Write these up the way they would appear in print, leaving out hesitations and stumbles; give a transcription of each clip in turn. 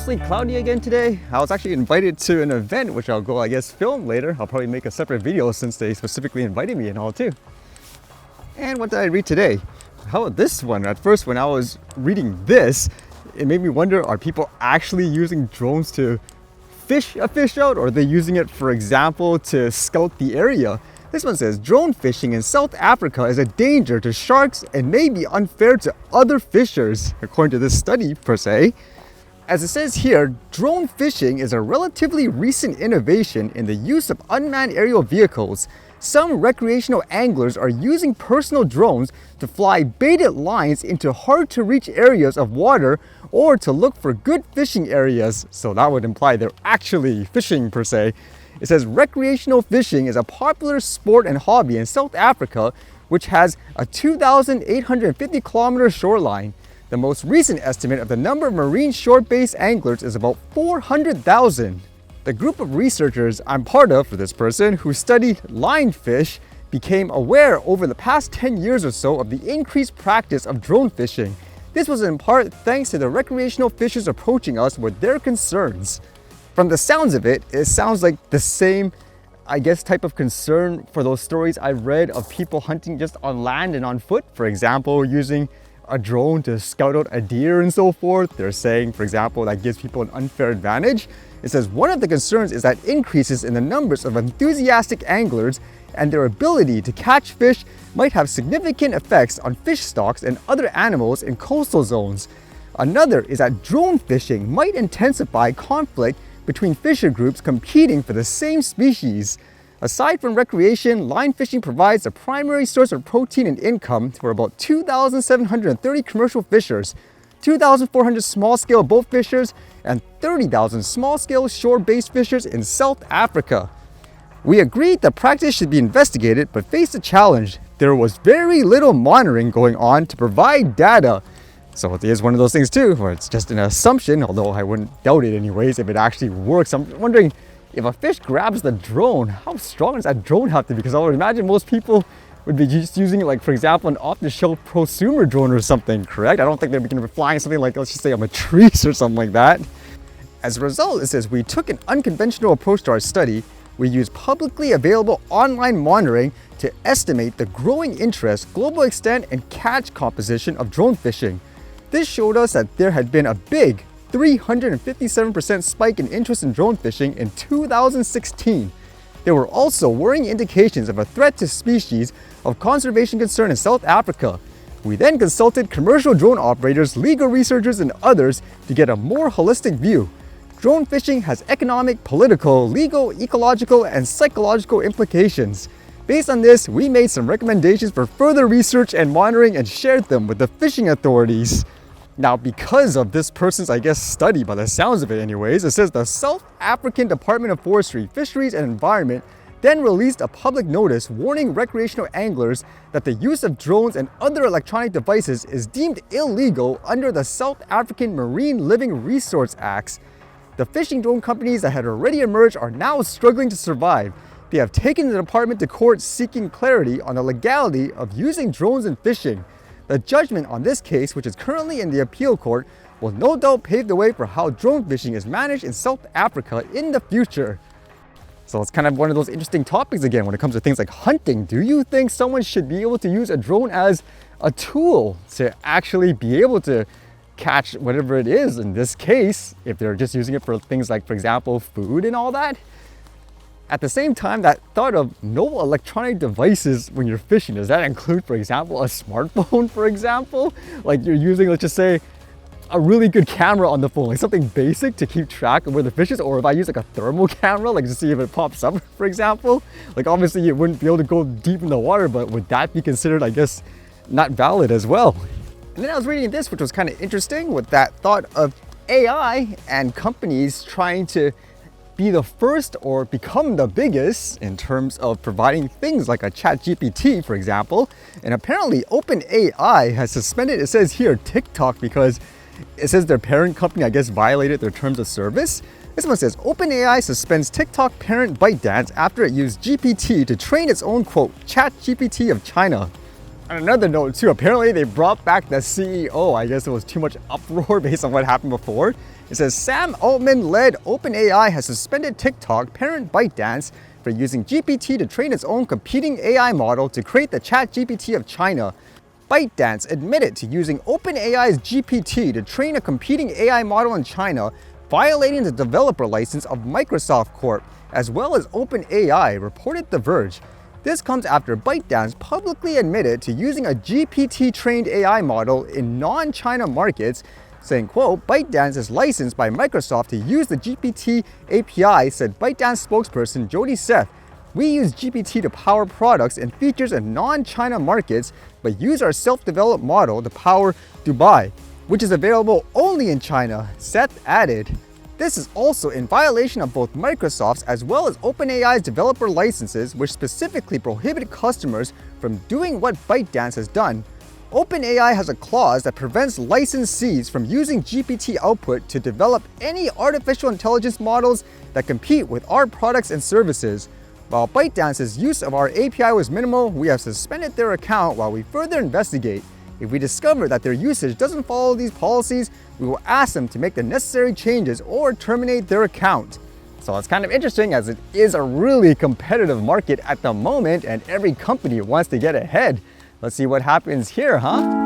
mostly cloudy again today. I was actually invited to an event, which I'll go, I guess, film later. I'll probably make a separate video since they specifically invited me and all too. And what did I read today? How about this one? At first, when I was reading this, it made me wonder, are people actually using drones to fish a fish out, or are they using it, for example, to scout the area? This one says, drone fishing in South Africa is a danger to sharks and may be unfair to other fishers, according to this study per se. As it says here, drone fishing is a relatively recent innovation in the use of unmanned aerial vehicles. Some recreational anglers are using personal drones to fly baited lines into hard-to-reach areas of water or to look for good fishing areas. So that would imply they're actually fishing per se. It says recreational fishing is a popular sport and hobby in South Africa, which has a 2,850 kilometer shoreline. The most recent estimate of the number of marine shore-based anglers is about 400,000. The group of researchers I'm part of for this person who studied lionfish became aware over the past 10 years or so of the increased practice of drone fishing. This was in part thanks to the recreational fishers approaching us with their concerns. From the sounds of it, it sounds like the same, I guess, type of concern for those stories I've read of people hunting just on land and on foot. For example, using a drone to scout out a deer and so forth. They're saying, for example, that gives people an unfair advantage. It says one of the concerns is that increases in the numbers of enthusiastic anglers and their ability to catch fish might have significant effects on fish stocks and other animals in coastal zones. Another is that drone fishing might intensify conflict between fisher groups competing for the same species. Aside from recreation, line fishing provides a primary source of protein and income for about 2,730 commercial fishers, 2,400 small-scale boat fishers, and 30,000 small-scale shore-based fishers in South Africa. We agreed the practice should be investigated, but faced a challenge. There was very little monitoring going on to provide data. So it is one of those things too, where it's just an assumption, although I wouldn't doubt it anyways if it actually works. I'm wondering, if a fish grabs the drone, how strong does that drone have to be? Because I would imagine most people would be just using it, like, for example, an off-the-shelf prosumer drone or something, correct? I don't think they're going to be flying something like, let's just say, a matrice or something like that. As a result, it says, we took an unconventional approach to our study. We used publicly available online monitoring to estimate the growing interest, global extent, and catch composition of drone fishing. This showed us that there had been a big 357% spike in interest in drone fishing in 2016. There were also worrying indications of a threat to species of conservation concern in South Africa. We then consulted commercial drone operators, legal researchers, and others to get a more holistic view. Drone fishing has economic, political, legal, ecological, and psychological implications. Based on this, we made some recommendations for further research and monitoring and shared them with the fishing authorities. Now, because of this person's, I guess, study, by the sounds of it anyways, it says the South African Department of Forestry, Fisheries and Environment then released a public notice warning recreational anglers that the use of drones and other electronic devices is deemed illegal under the South African Marine Living Resource Acts. The fishing drone companies that had already emerged are now struggling to survive. They have taken the department to court seeking clarity on the legality of using drones in fishing. The judgment on this case, which is currently in the appeal court, will no doubt pave the way for how drone fishing is managed in South Africa in the future. So it's kind of one of those interesting topics again when it comes to things like hunting. Do you think someone should be able to use a drone as a tool to actually be able to catch whatever it is? In this case, if they're just using it for things like, for example, food and all that. At the same time, that thought of no electronic devices when you're fishing, does that include, for example, a smartphone, for example? Like you're using, let's just say, a really good camera on the phone, like something basic to keep track of where the fish is, or if I use like a thermal camera, like to see if it pops up, for example. Like obviously you wouldn't be able to go deep in the water, but would that be considered, I guess, not valid as well? And then I was reading this, which was kind of interesting, with that thought of AI and companies trying to be the first or become the biggest in terms of providing things like a ChatGPT, for example. And apparently OpenAI has suspended, it says here, TikTok, because it says their parent company, I guess, violated their terms of service. This one says, OpenAI suspends TikTok parent ByteDance after it used GPT to train its own, quote, ChatGPT of China. On another note too, apparently they brought back the CEO. I guess it was too much uproar based on what happened before. It says Sam Altman-led OpenAI has suspended TikTok parent ByteDance for using GPT to train its own competing AI model to create the ChatGPT of China. ByteDance admitted to using OpenAI's GPT to train a competing AI model in China, violating the developer license of Microsoft Corp, as well as OpenAI, reported The Verge. This comes after ByteDance publicly admitted to using a GPT-trained AI model in non-China markets, saying, quote, ByteDance is licensed by Microsoft to use the GPT API, said ByteDance spokesperson Jody Seth. We use GPT to power products and features in non-China markets, but use our self-developed model to power Dubai, which is available only in China, Seth added. This is also in violation of both Microsoft's as well as OpenAI's developer licenses, which specifically prohibit customers from doing what ByteDance has done. OpenAI has a clause that prevents licensees from using GPT output to develop any artificial intelligence models that compete with our products and services. While ByteDance's use of our API was minimal, we have suspended their account while we further investigate. If we discover that their usage doesn't follow these policies, we will ask them to make the necessary changes or terminate their account. So it's kind of interesting, as it is a really competitive market at the moment and every company wants to get ahead. Let's see what happens here, huh?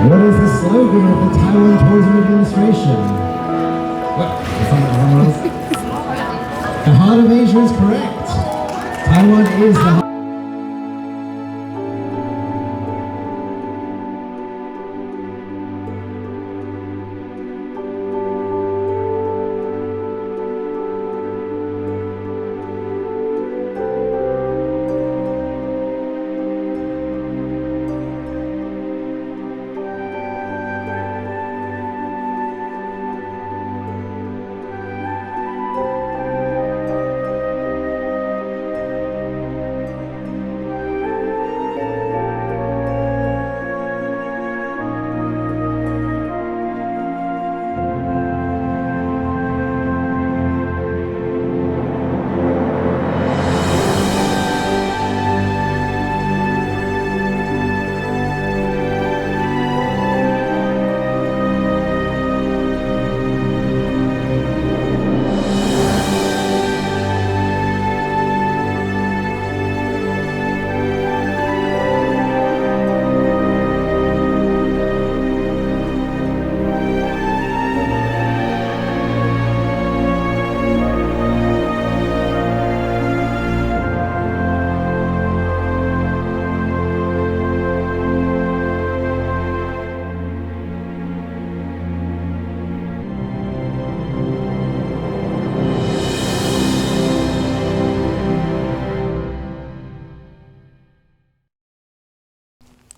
What is the slogan of the Taiwan Tourism Administration? What? The heart of Asia is correct. Taiwan is the heart.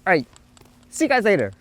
All right, see you guys later.